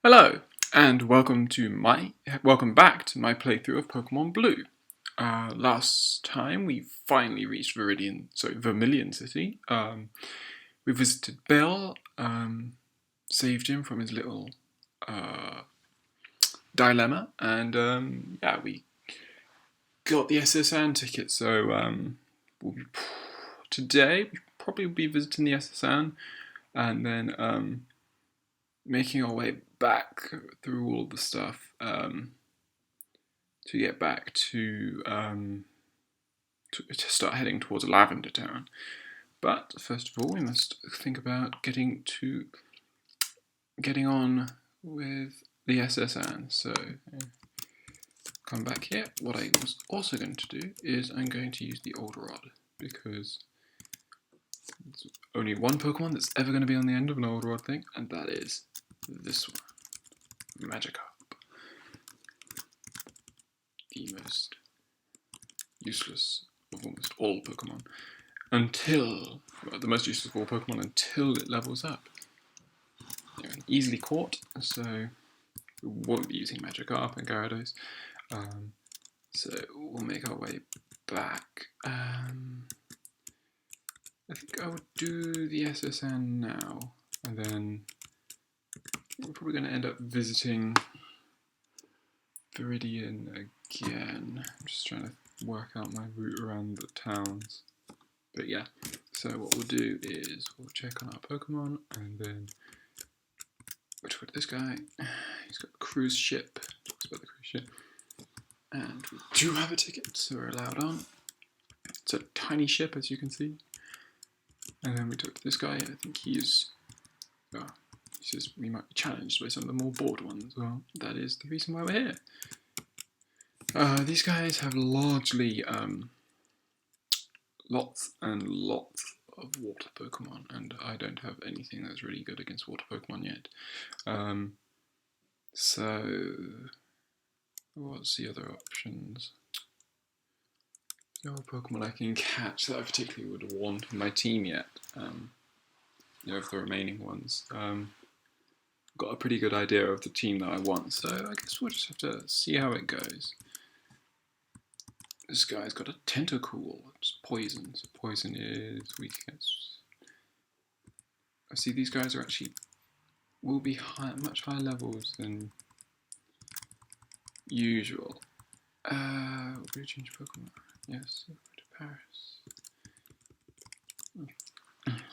Hello, and welcome back to my playthrough of Pokemon Blue. Last time we finally reached Vermillion City. We visited Bill, saved him from his little dilemma, and yeah, we got the SSN ticket. So today we probably will be visiting the SSN, and then making our way back through all the stuff to get back to start heading towards Lavender Town. But first of all, we must think about getting on with the SSN. So come back here. What I was also going to do is I'm going to use the Old Rod because there's only one Pokemon that's ever going to be on the end of an Old Rod thing, and that is this one, Magikarp. The most useless of almost all Pokemon the most useless of all Pokemon until it levels up. They're easily caught, so we won't be using Magikarp and Gyarados. So we'll make our way back. I think I would do the SSN now, and then we're probably going to end up visiting Viridian again. I'm just trying to work out my route around the towns. But yeah, so what we'll do is we'll check on our Pokemon, and then we'll talk to this guy. He's got a cruise ship. Talks about the cruise ship. And we do have a ticket, so we're allowed on. It's a tiny ship, as you can see. And then we talk to this guy. I think he says we might be challenged by some of the more bored ones. Well, that is the reason why we're here. These guys have largely lots and lots of water Pokemon, and I don't have anything that's really good against water Pokemon yet. So what's the other options? No Pokemon I can catch that I particularly would want in my team yet. Of the remaining ones. Got a pretty good idea of the team that I want, so I guess we'll just have to see how it goes. This guy's got a Tentacool, it's poison, so poison is weak against. I see these guys are will be much higher levels than usual. We'll change Pokemon. Yes, go to Paris.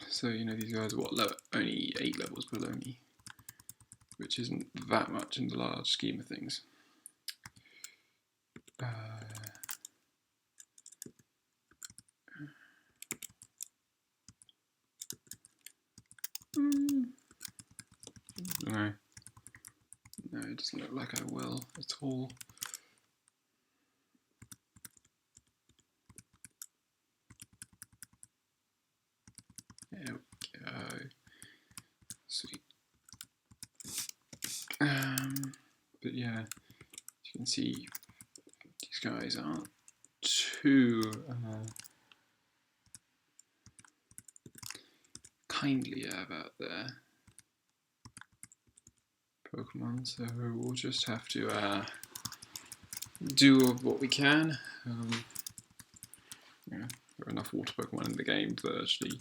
So these guys are only 8 levels below me, which isn't that much in the large scheme of things. No, it doesn't look like I will at all. There we go. Sweet. But yeah, as you can see, these guys aren't too kindly about their Pokemon, so we'll just have to do what we can. There are enough water Pokemon in the game that actually,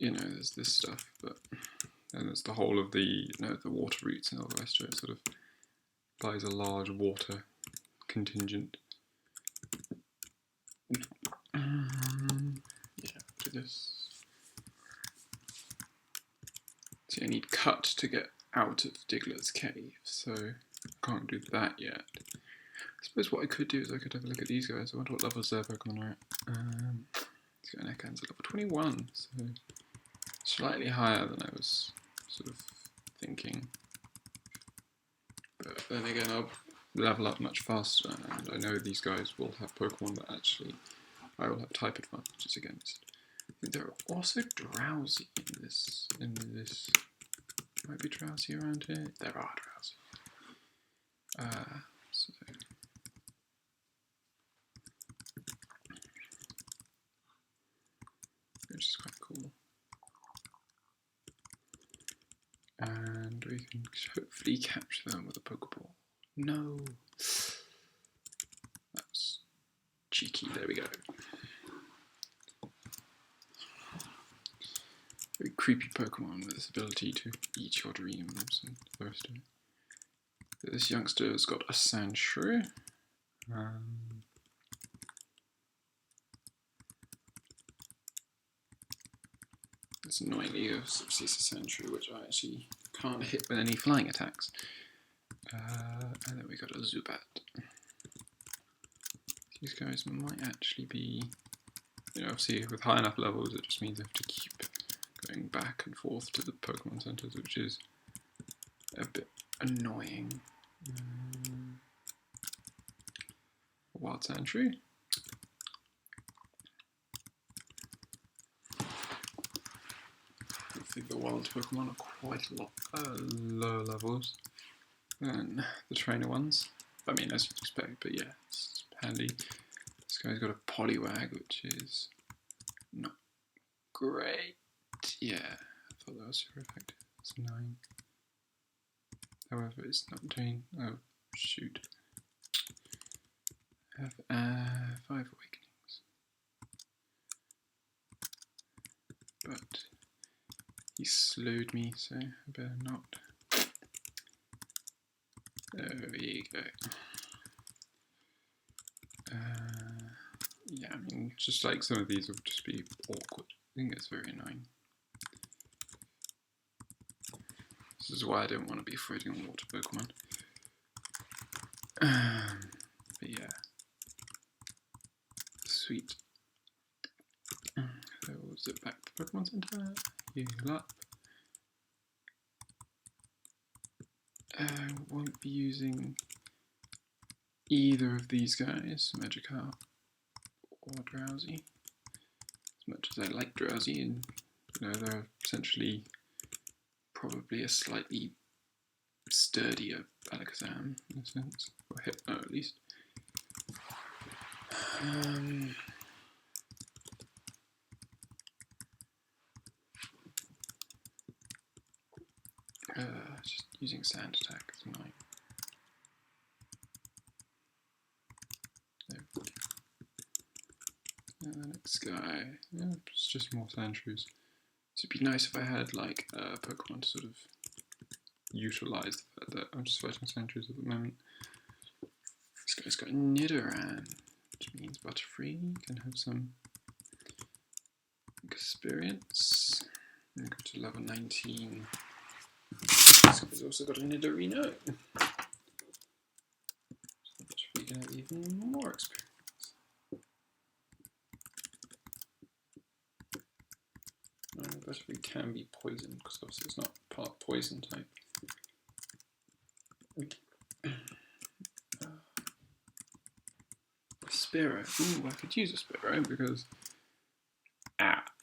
there's this stuff, but then there's the whole of the water routes and all the rest of it. Sort of applies a large water contingent. Yeah, do this. See, I need cut to get out of Diglett's cave, so I can't do that yet. I suppose what I could do is I could have a look at these guys. I wonder what levels their Pokemon are at. He's got an Ekans at level 21, so slightly higher than I was sort of thinking. But then again, I'll level up much faster, and I know these guys will have Pokemon that actually I will have type advantages against. I think there are also Drowsy in this. Might be Drowsy around here. There are Drowsy. Which is quite cool. And we can hopefully catch them with a Pokeball. No! That's cheeky, there we go. Very creepy Pokemon with this ability to eat your dreams and burst it. This youngster's got a Sandshrew. It's annoyingly a Sandshrew, which I actually can't hit with any flying attacks. And then we got a Zubat. These guys might actually be, obviously with high enough levels, it just means I have to keep going back and forth to the Pokemon centers, which is a bit annoying. Wild Sandshrew. I think the wild Pokemon are quite a lot lower levels than the trainer ones. I mean, as you'd expect, but yeah, it's handy. This guy's got a Poliwag, which is not great. Yeah, I thought that was super effective. It's 9. However, it's not doing. Oh, shoot. I have 5 awakenings. But he slowed me, so I better not. There we go. Yeah, I mean, just like some of these will just be awkward. I think it's very annoying. This is why I don't want to be fighting water Pokemon. But yeah. Sweet. So we'll zip back to the Pokemon Center. Heal up. I won't be using either of these guys, Magikarp or Drowsy. As much as I like Drowsy, and they're essentially probably a slightly sturdier Alakazam in a sense, or Hypno at least. Just using Sand Attack is annoying. And the next guy, yeah, it's just more Sandshrews. So it'd be nice if I had like a Pokemon to sort of utilise the fact that I'm just fighting Sandshrews at the moment. This guy's got Nidoran, which means Butterfree can have some experience. And go to level 19. This guy's also got a Nidorino. So Butterfree can have even more experience. Butterfree can be poisoned because obviously it's not part poison type. Spearow. Ooh, I could use a Spearow because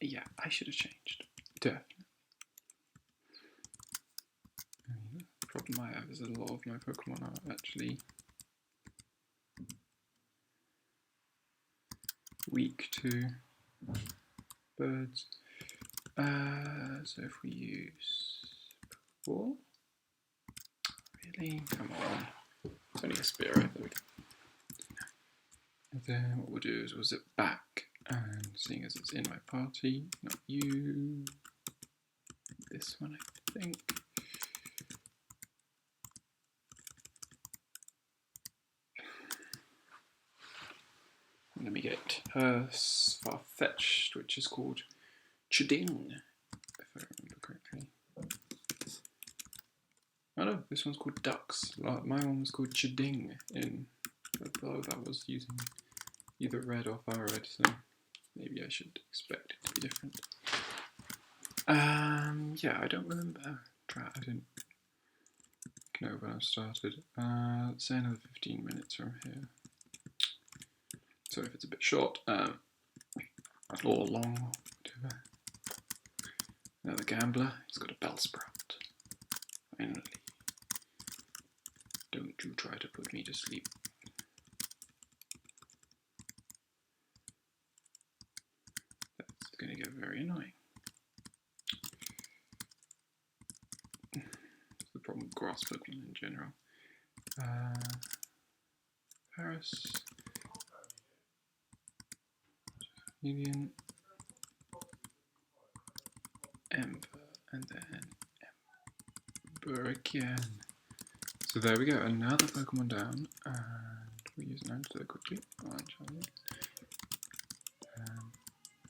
yeah, I should have changed. Definitely. The problem I have is a lot of my Pokemon are actually weak to birds. So if we use Pokeball, really? Come on. It's only a Spearow. There we go. And then what we'll do is we'll zip back, and seeing as it's in my party, not you, this one I think. Let me get far-fetched, which is called Chiding, if I remember correctly. Oh no, this one's called Ducks. My one was called Chiding, although that was using either red or fire red, so maybe I should expect it to be different. Yeah, I don't remember. I didn't know when I started. Let's say another 15 minutes from here. So if it's a bit short, or long, whatever. Another gambler, he's got a Bellsprout. Finally. Don't you try to put me to sleep. That's going to get very annoying. grass Pokemon in general. Paris, Vermillion, Ember, and then Ember again. So there we go, another Pokemon down, and we'll use an antidote quickly.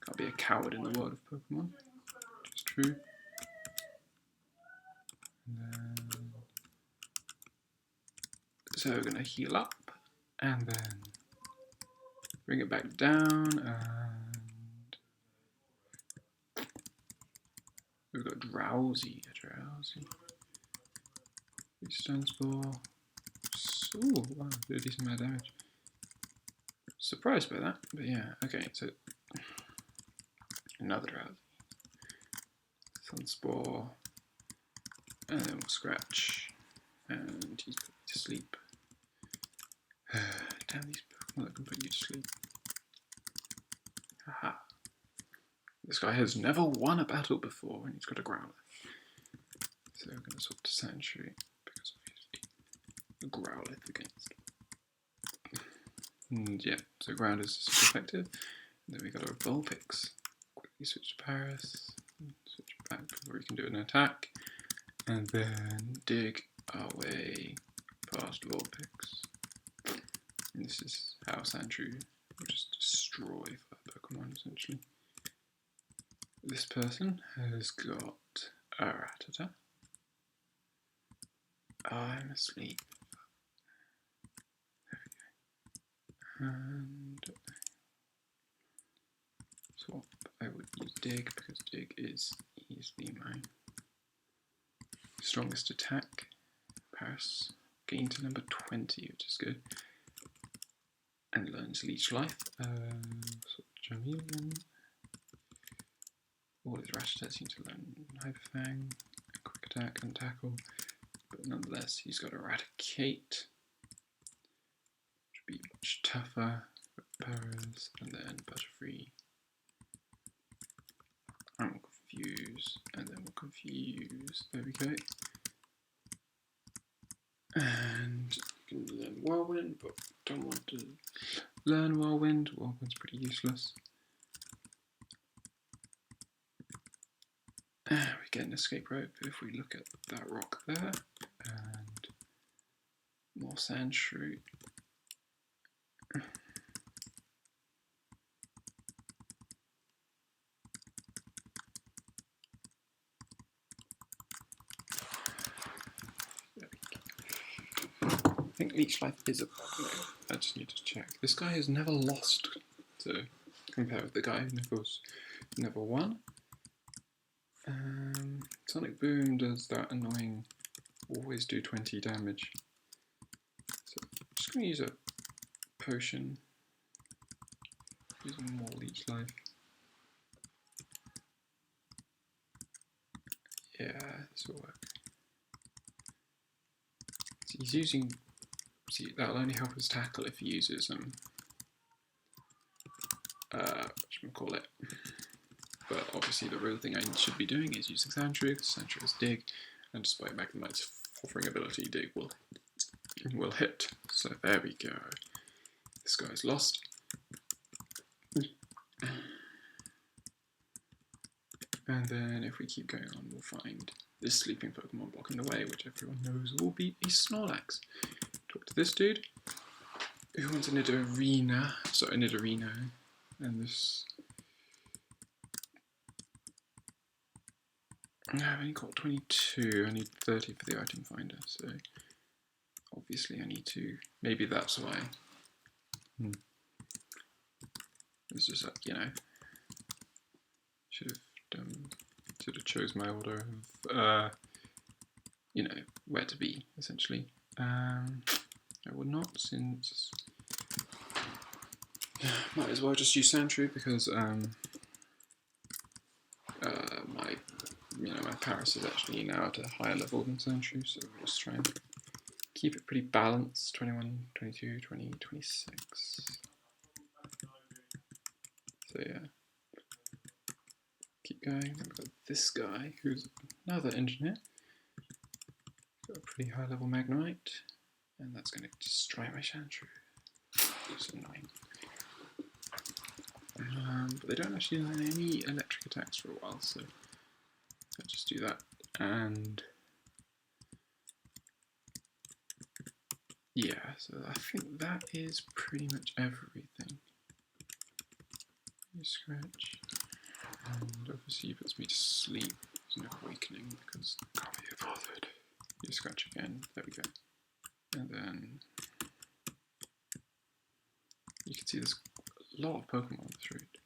Can't be a coward in the world of Pokemon, which is true. And then, so we're going to heal up, and then bring it back down, and we've got Drowsy, Stone Spore. Ooh, wow, did a decent amount of damage. Surprised by that, but yeah, okay, so another Drowsy. Sunspore, and then we'll scratch, and he's put me to sleep. Damn these Pokemon that can put you to sleep. Haha. This guy has never won a battle before, and he's got a Growler. So we're going to swap to Sandshrew, because obviously the Growlithe against. And yeah, so Ground is effective. And then we got our Vulpix. Quickly switch to Paris, switch back before we can do an attack, and then dig our way past Vulpix. And this is how Sandshrew will just destroy Pokemon essentially. This person has got a Rattata. I'm asleep. There we go. And swap. I would use Dig because Dig is easily my strongest attack. Paris gain to number 20, which is good. And learns Leech Life. Swap to Vermillion. All his Rattata seem to learn Hyper Fang, Quick Attack and Tackle. But nonetheless, he's got Eradicate, which would be much tougher. Paris, and then Butterfree. And we'll confuse, and then we'll confuse. There we go. And you can learn Whirlwind, but don't want to learn Whirlwind. Whirlwind's pretty useless. We get an escape rope if we look at that rock there, and more Sandshrew. I think Leech Life is a bug. I just need to check. This guy has never lost, to compare with the guy who never won. Sonic Boom does that annoying always do 20 damage. So I'm just going to use a potion. Using more Leech Life. Yeah, this will work. So he's using. See, that'll only help us tackle if he uses whatchamacallit. But obviously the real thing I should be doing is using Sandshrew, because Sandshrew is Dig, and despite Magnemite's hovering ability, Dig will hit. So there we go. This guy's lost. And then if we keep going on, we'll find this sleeping Pokemon blocking the way, which everyone knows will be a Snorlax. Talk to this dude, who wants a Nidorina, and this... I've only got 22, I need 30 for the item finder, so obviously I need to, maybe that's why. It's just like, you know, should have chose my order of, you know, where to be, essentially. I would not, since might as well just use Sandshrew because my Paris is actually now at a higher level than Sandshrew, so we'll just try and keep it pretty balanced. 21, 22, 20, 26. So yeah, keep going. Then we've got this guy who's another engineer. Got a pretty high level Magnemite, and that's going to destroy my Chantru. It's annoying. But they don't actually learn any electric attacks for a while, so I'll just do that. And yeah, so I think that is pretty much everything. You scratch, and obviously he puts me to sleep. There's no awakening because I can't be bothered. You scratch again, there we go. And then you can see there's a lot of Pokemon on this route.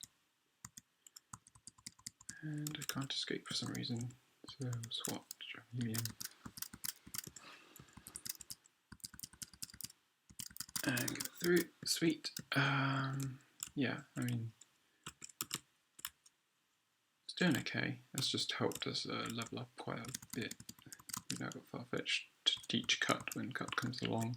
And I can't escape for some reason, so swap Vermillion. And get through, sweet. Yeah, I mean, it's doing okay. That's just helped us level up quite a bit. We've now got Farfetch to teach Cut when Cut comes along.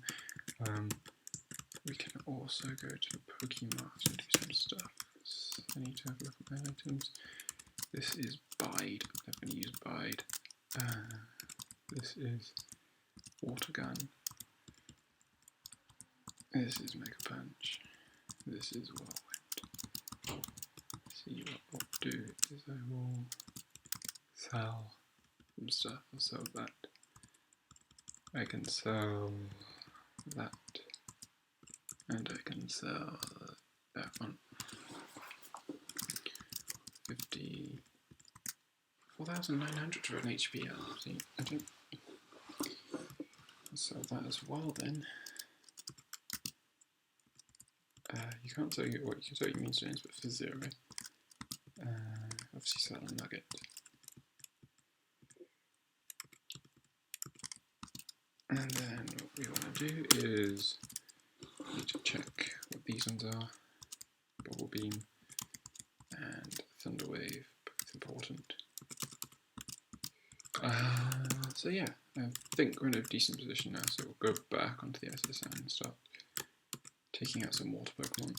We can also go to the Pokemart and do some stuff. So I need to have a look at my items. This is Bide. I'm going to use Bide. This is Water Gun. This is Mega Punch. This is Whirlwind. See what I'll do is I will sell some stuff. I'll sell that. I can sell that. And I can sell that one. 4,900 for an HP. See, I don't. I'll sell that as well then. You can't sell your, well, you can sell your Moonstones, but for 0. Obviously sell a Nugget. And then what we want to do is we need to check what these ones are. Bubble Beam and Thunder Wave, both important. So yeah, I think we're in a decent position now, so we'll go back onto the SSN and start taking out some water Pokemon.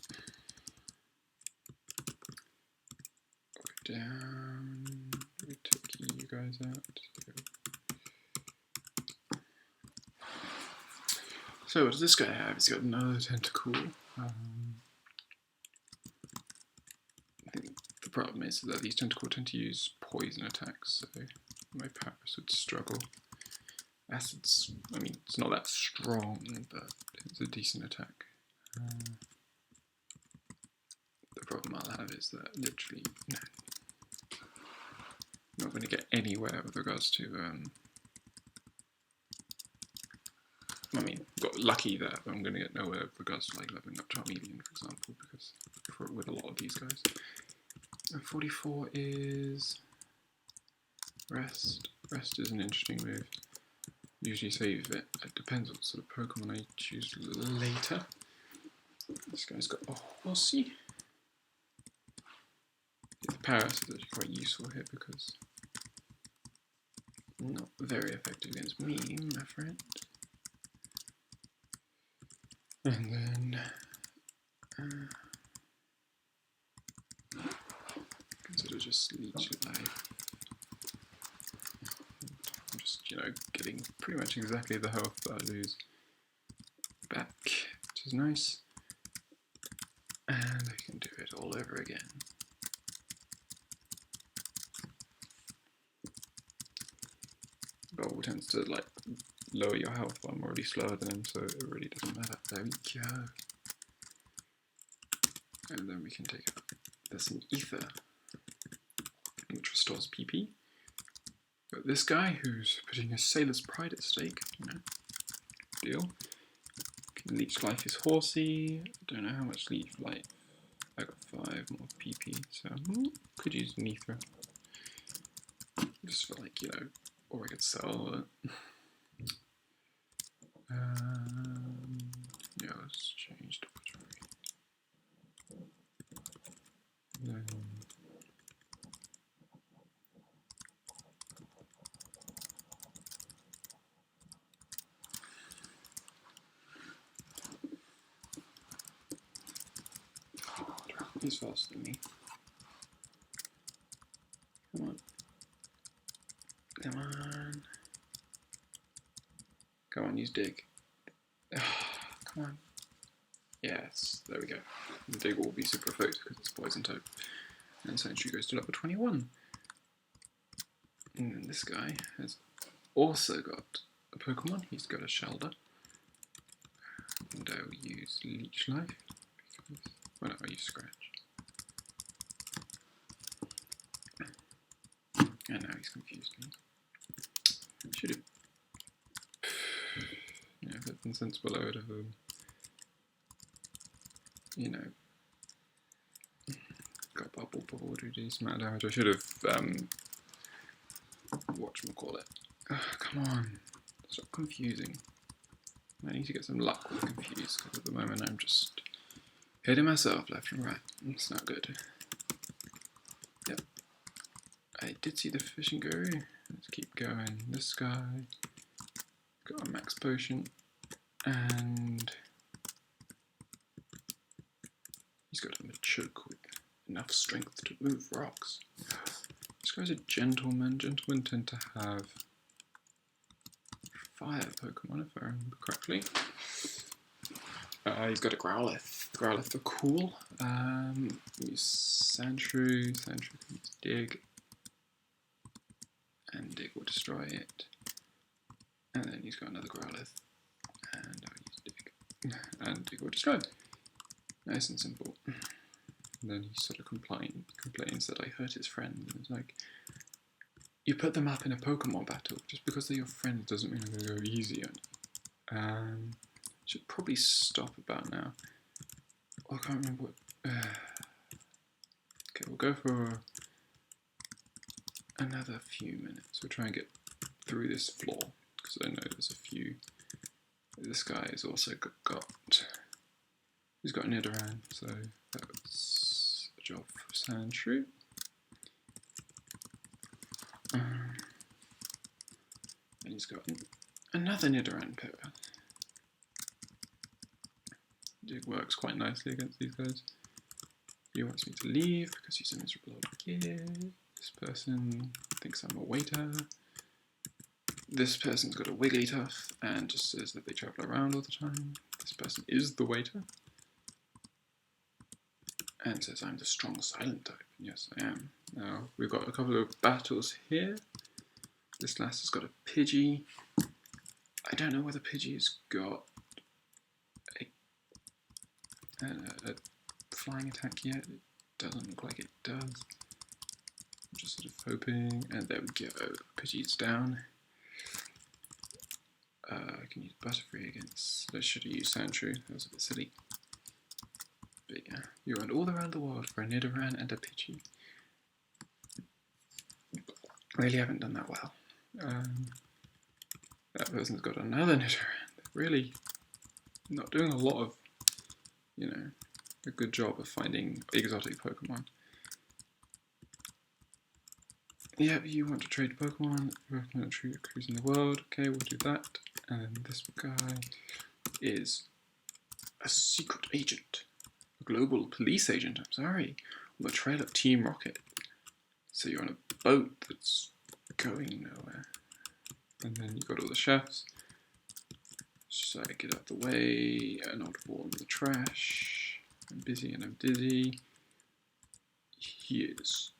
Go down, we took you guys out. So what does this guy have? He's got another tentacle. I think the problem is that these tentacles tend to use poison attacks, so my Paris would struggle. Acid's, I mean, it's not that strong, but it's a decent attack. The problem I'll have is that literally I'm not going to get anywhere with regards to I mean, got lucky that I'm going to get nowhere with regards to like leveling up Charmeleon, for example, because with a lot of these guys. And 44 is Rest. Rest is an interesting move. Usually save it. It depends what sort of Pokemon I choose later. This guy's got a Horsey. The Paris is actually quite useful here because not very effective against me, my friend. And then consider just Leech Life. I'm just, you know, getting pretty much exactly the health that I lose back, which is nice. And I can do it all over again. Bubble tends to like lower your health, but I'm already slower than him, so it really doesn't matter. There we go. And then we can take out this Ether, which restores PP. But this guy who's putting his Sailor's Pride at stake, you know, deal. Can Leech Life his Horsey. I don't know how much Leech Life. I got 5 more PP, so could use an Ether. Just for like, you know, or I could sell it. Yeah, let's change to then he's faster than me. Come on. Come on. Come on, use dig. Come on. Yes, there we go. The dig will be super effective because it's poison type. And Sentry goes to level 21. And then this guy has also got a Pokemon. He's got a Shelter. And I'll use Leech Life. Because, well, no, I'll use Scratch. And now he's confused me. Should have. Yeah, if I'd been sensible, I would have, you know, got Bubble to do decent amount of damage. I should have, whatchamacallit. Come on, stop confusing. I need to get some luck with confused, because at the moment I'm just hitting myself left and right. It's not good. Yep. I did see the fishing guru. Let's keep going. This guy got a max potion, and he's got a choke with enough strength to move rocks. This guy's a gentleman. Gentlemen tend to have fire Pokemon, if I remember correctly. He's got a Growlithe. Growlithe are cool. Use Sandshrew. Sandshrew can use Dig. And Dig will destroy it. And then he's got another Growlithe. And I'll use Dig. And Dig will destroy it. Nice and simple. And then he sort of complains that I hurt his friend. And it's like, you put them up in a Pokemon battle. Just because they're your friends doesn't mean they're going to go easy on you. Should probably stop about now. Oh, I can't remember what. Okay, we'll go for another few minutes. We'll try and get through this floor because I know there's a few. This guy has also got. He's got an Nidoran, so that's a job for Sandshrew. And he's got another Nidoran Pepper. Dig works quite nicely against these guys. He wants me to leave because he's a miserable old kid. This person thinks I'm a waiter. This person's got a Wigglytuff and just says that they travel around all the time. This person is the waiter. And says I'm the strong silent type. Yes, I am. Now, we've got a couple of battles here. This lass has got a Pidgey. I don't know whether Pidgey has got a flying attack yet. It doesn't look like it does. I'm just sort of hoping, and there we go. Pidgey's down. I can use Butterfree against. I should have used Sandshrew. That was a bit silly. But yeah, you run all around the world for a Nidoran and a Pidgey. Really haven't done that well. That person's got another Nidoran. Really not doing a lot of, you know, a good job of finding exotic Pokemon. Yeah, you want to trade Pokemon, recommend cruising the world. Okay, we'll do that. And this guy is a secret agent. A global police agent, I'm sorry. On the trail of Team Rocket. So you're on a boat that's going nowhere. And then you've got all the chefs. So I get out the way, an old ball in the trash. I'm busy and I'm dizzy. Here's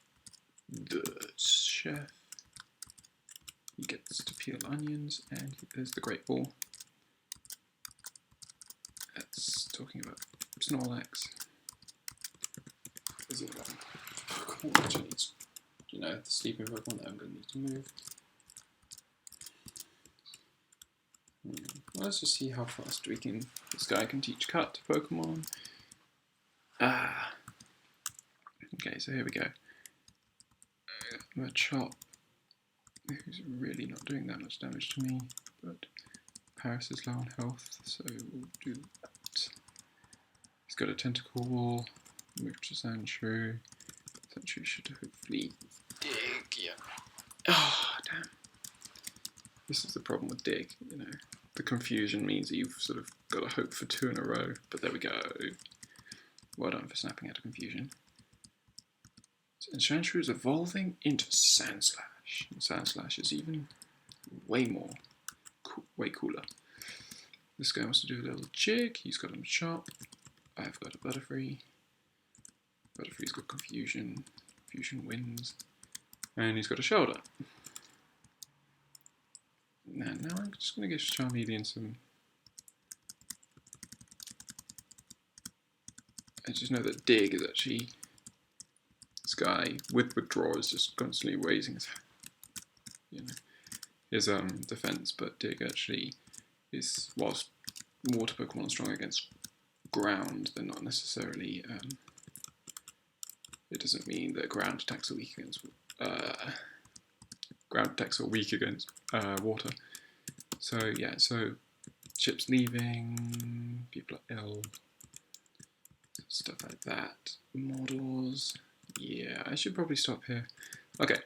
the chef. He gets to peel onions, and there's the Great Ball. That's talking about Snorlax. Is it Pokemon which needs, you know, the sleeping Pokemon that I'm going to need to move. Well, let's just see how fast this guy can teach cut to Pokemon. Okay, so here we go. Machop, who's really not doing that much damage to me, but Paris is low on health, so we'll do that. He's got a Tentacle Wall, move to Sandshrew. Sandshrew should hopefully dig, yeah. Oh, damn. This is the problem with dig, you know. The confusion means that you've sort of got to hope for two in a row, but there we go. Well done for snapping out of confusion. And Sandshrew is evolving into Sandslash. And Sandslash is even way cooler. This guy wants to do a little jig. He's got a chop. I've got a Butterfree. Butterfree's got confusion. Confusion wins. And he's got a shoulder. And now I'm just going to give Charmeleon some... I just know that Dig is actually... This guy with Withdraw is just constantly raising his... his defense, but Dig actually is, whilst water Pokemon are strong against ground, they're not necessarily, it doesn't mean that ground attacks are weak against water. So yeah, so Chip's leaving, people are ill, stuff like that. Models, yeah, I should probably stop here. Okay,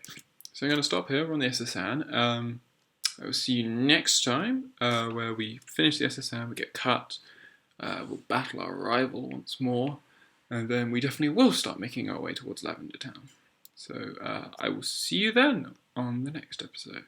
so I'm going to stop here. We're on the SSN. I will see you next time, where we finish the SSN, we get cut, we'll battle our rival once more, and then we definitely will start making our way towards Lavender Town. So I will see you then on the next episode.